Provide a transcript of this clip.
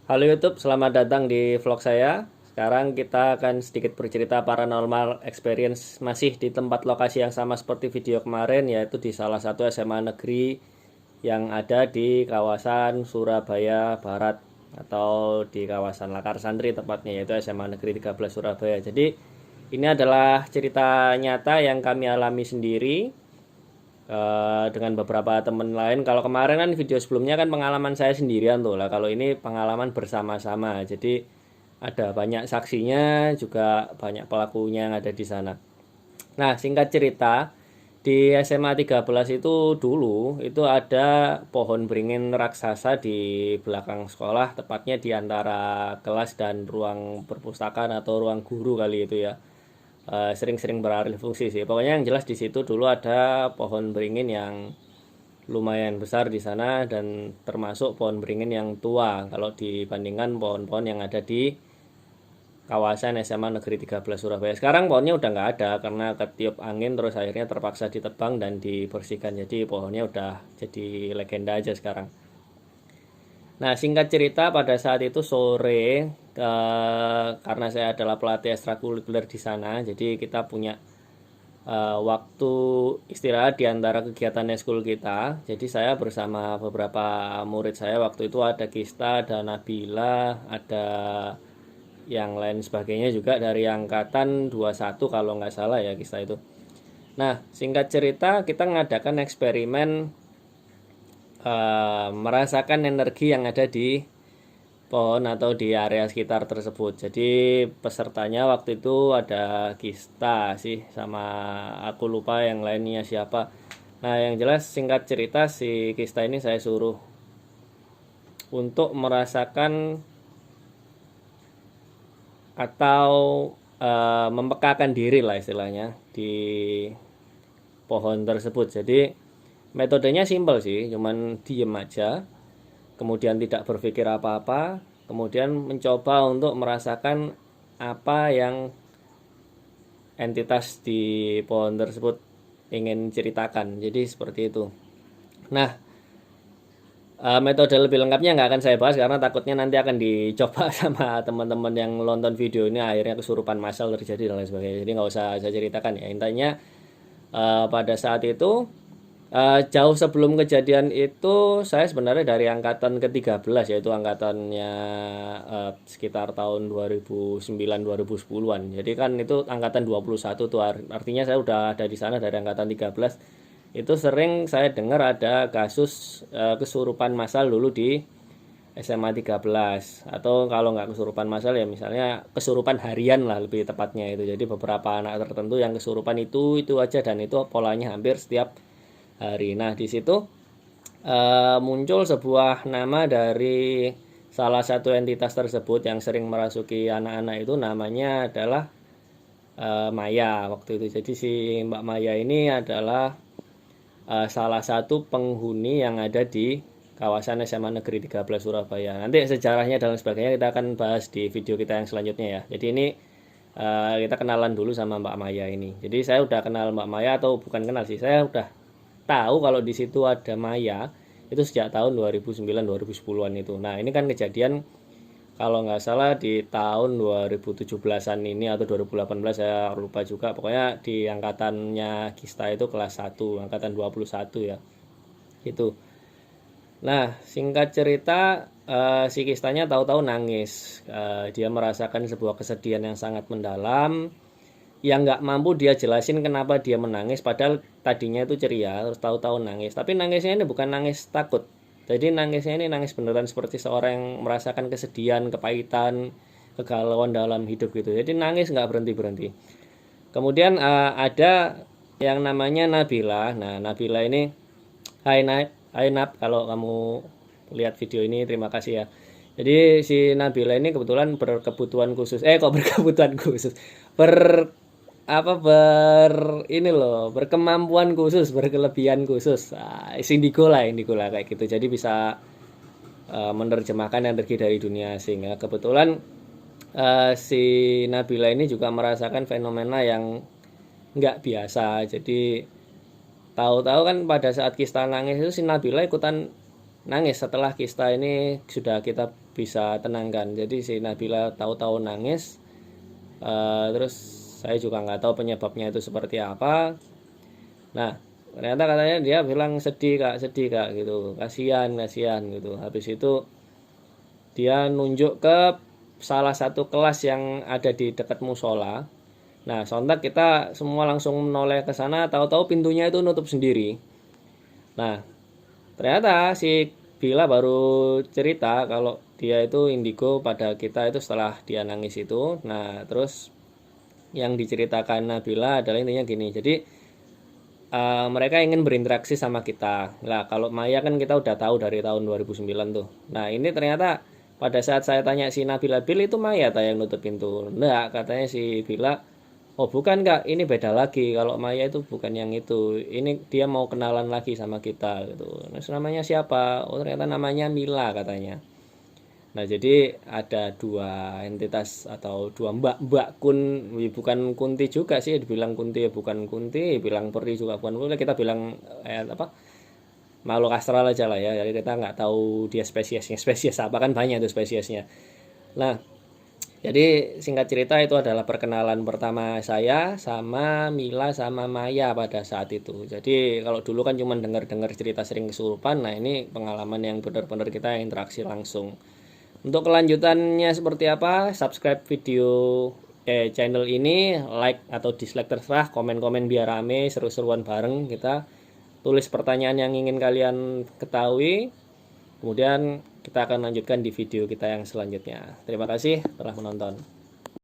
Halo YouTube, selamat datang di vlog saya. Sekarang kita akan sedikit bercerita paranormal experience masih di tempat lokasi yang sama seperti video kemarin, yaitu di salah satu SMA negeri yang ada di kawasan Surabaya Barat atau di kawasan Lakar Santri tepatnya, yaitu SMA Negeri 13 Surabaya. Jadi ini adalah cerita nyata yang kami alami sendiri dengan beberapa teman lain. Kalau kemarin kan video sebelumnya kan pengalaman saya sendirian tuh lah. Kalau ini pengalaman bersama-sama. Jadi ada banyak saksinya, juga banyak pelakunya yang ada di sana. Nah, singkat cerita, di SMA 13 itu dulu itu ada pohon beringin raksasa di belakang sekolah, tepatnya di antara kelas dan ruang perpustakaan atau ruang guru kali itu ya. Sering-sering beralih fungsi sih. Pokoknya yang jelas di situ dulu ada pohon beringin yang lumayan besar di sana dan termasuk pohon beringin yang tua kalau dibandingkan pohon-pohon yang ada di kawasan SMA Negeri 13 Surabaya. Sekarang pohonnya udah nggak ada karena ketiup angin terus akhirnya terpaksa ditebang dan dibersihkan. Jadi pohonnya udah jadi legenda aja sekarang. Nah, singkat cerita pada saat itu sore, karena saya adalah pelatih ekstrakurikuler di sana, jadi kita punya waktu istirahat di antara kegiatan eskul kita. Jadi saya bersama beberapa murid saya waktu itu ada Kista, ada Nabila, ada yang lain sebagainya juga dari angkatan 21 kalau nggak salah ya Kista itu. Nah, singkat cerita kita mengadakan eksperimen merasakan energi yang ada di pohon atau di area sekitar tersebut. Jadi pesertanya waktu itu ada Kista sih sama aku lupa yang lainnya siapa. Nah, yang jelas singkat cerita si Kista ini saya suruh untuk merasakan atau mempekakan diri lah istilahnya di pohon tersebut. Jadi metodenya simpel sih, cuman diem aja, kemudian tidak berpikir apa-apa, kemudian mencoba untuk merasakan apa yang entitas di pohon tersebut ingin ceritakan. Jadi seperti itu. Nah, metode lebih lengkapnya nggak akan saya bahas karena takutnya nanti akan dicoba sama teman-teman yang nonton video ini akhirnya kesurupan massal terjadi dan lain sebagainya. Jadi nggak usah saya ceritakan ya. Intinya pada saat itu jauh sebelum kejadian itu saya sebenarnya dari angkatan ke-13 yaitu angkatannya sekitar tahun 2009-2010-an. Jadi kan itu angkatan 21 tuh artinya saya udah ada di sana dari angkatan 13. Itu sering saya dengar ada kasus kesurupan massal dulu di SMA 13 atau kalau nggak kesurupan massal ya misalnya kesurupan harian lah lebih tepatnya itu. Jadi beberapa anak tertentu yang kesurupan itu aja dan itu polanya hampir setiap hari. Nah, di situ muncul sebuah nama dari salah satu entitas tersebut yang sering merasuki anak-anak itu namanya adalah Maya waktu itu. Jadi si Mbak Maya ini adalah salah satu penghuni yang ada di kawasan SMA Negeri 13 Surabaya. Nanti sejarahnya dan sebagainya kita akan bahas di video kita yang selanjutnya ya. Jadi ini kita kenalan dulu sama Mbak Maya ini. Jadi saya udah kenal Mbak Maya atau bukan kenal sih, saya udah tahu kalau di situ ada Maya itu sejak tahun 2009-2010-an itu. Nah, ini kan kejadian kalau nggak salah di tahun 2017-an ini atau 2018 saya lupa juga. Pokoknya di angkatannya Kista itu kelas 1, angkatan 21 ya. Itu. Nah, singkat cerita si Kistanya tahu-tahu nangis. Dia merasakan sebuah kesedihan yang sangat mendalam yang nggak mampu dia jelasin kenapa dia menangis padahal tadinya itu ceria terus tahu-tahu nangis, tapi nangisnya ini bukan nangis takut, jadi nangisnya ini nangis beneran seperti seorang yang merasakan kesedihan, kepahitan, kegalauan dalam hidup gitu, jadi nangis nggak berhenti-berhenti. Kemudian ada yang namanya Nabila. Nah, Nabila ini, hai Nab, kalau kamu lihat video ini terima kasih ya. Jadi si Nabila ini kebetulan berkebutuhan khusus. Kok berkebutuhan khusus? Ber apa ini loh, berkemampuan khusus, berkelebihan khusus. Indigo lah kayak gitu. Jadi bisa menerjemahkan energi dari dunia asing ya. Kebetulan si Nabila ini juga merasakan fenomena yang nggak biasa. Jadi tahu-tahu kan pada saat Kista nangis itu si Nabila ikutan nangis setelah kista ini sudah kita bisa tenangkan. Jadi si Nabila tahu-tahu nangis. Terus saya juga nggak tahu penyebabnya itu seperti apa. Nah, ternyata katanya dia bilang sedih kak gitu, kasihan gitu. Habis itu dia nunjuk ke salah satu kelas yang ada di dekat musola. Nah, sontak kita semua langsung menoleh ke sana, tahu-tahu pintunya itu nutup sendiri. Nah, ternyata si Bila baru cerita kalau dia itu indigo pada kita itu setelah dia nangis itu. Nah, terus yang diceritakan Nabila adalah intinya gini. Jadi mereka ingin berinteraksi sama kita. Nah, kalau Maya kan kita udah tahu dari tahun 2009 tuh. Nah, ini ternyata pada saat saya tanya si Nabila, Bil itu Maya tak yang nutup pintu? Enggak, katanya si Bila, oh bukan kak, ini beda lagi. Kalau Maya itu bukan yang itu. Ini dia mau kenalan lagi sama kita gitu. Nah, namanya siapa? Oh ternyata namanya Mila katanya. Nah, jadi ada dua entitas atau dua mbak-mbak bukan Kunti juga sih, dibilang Kunti ya bukan Kunti, bilang Peri juga bukan Peri, kita bilang apa makhluk astral aja lah ya. Jadi kita nggak tahu dia spesies apa, kan banyak tuh spesiesnya. Nah, jadi singkat cerita itu adalah perkenalan pertama saya sama Mila sama Maya pada saat itu. Jadi kalau dulu kan cuma dengar-dengar cerita sering kesurupan, nah ini pengalaman yang benar-benar kita interaksi langsung. Untuk kelanjutannya seperti apa, subscribe video channel ini, like atau dislike terserah, komen-komen biar rame, seru-seruan bareng kita. Tulis pertanyaan yang ingin kalian ketahui. Kemudian kita akan lanjutkan di video kita yang selanjutnya. Terima kasih telah menonton.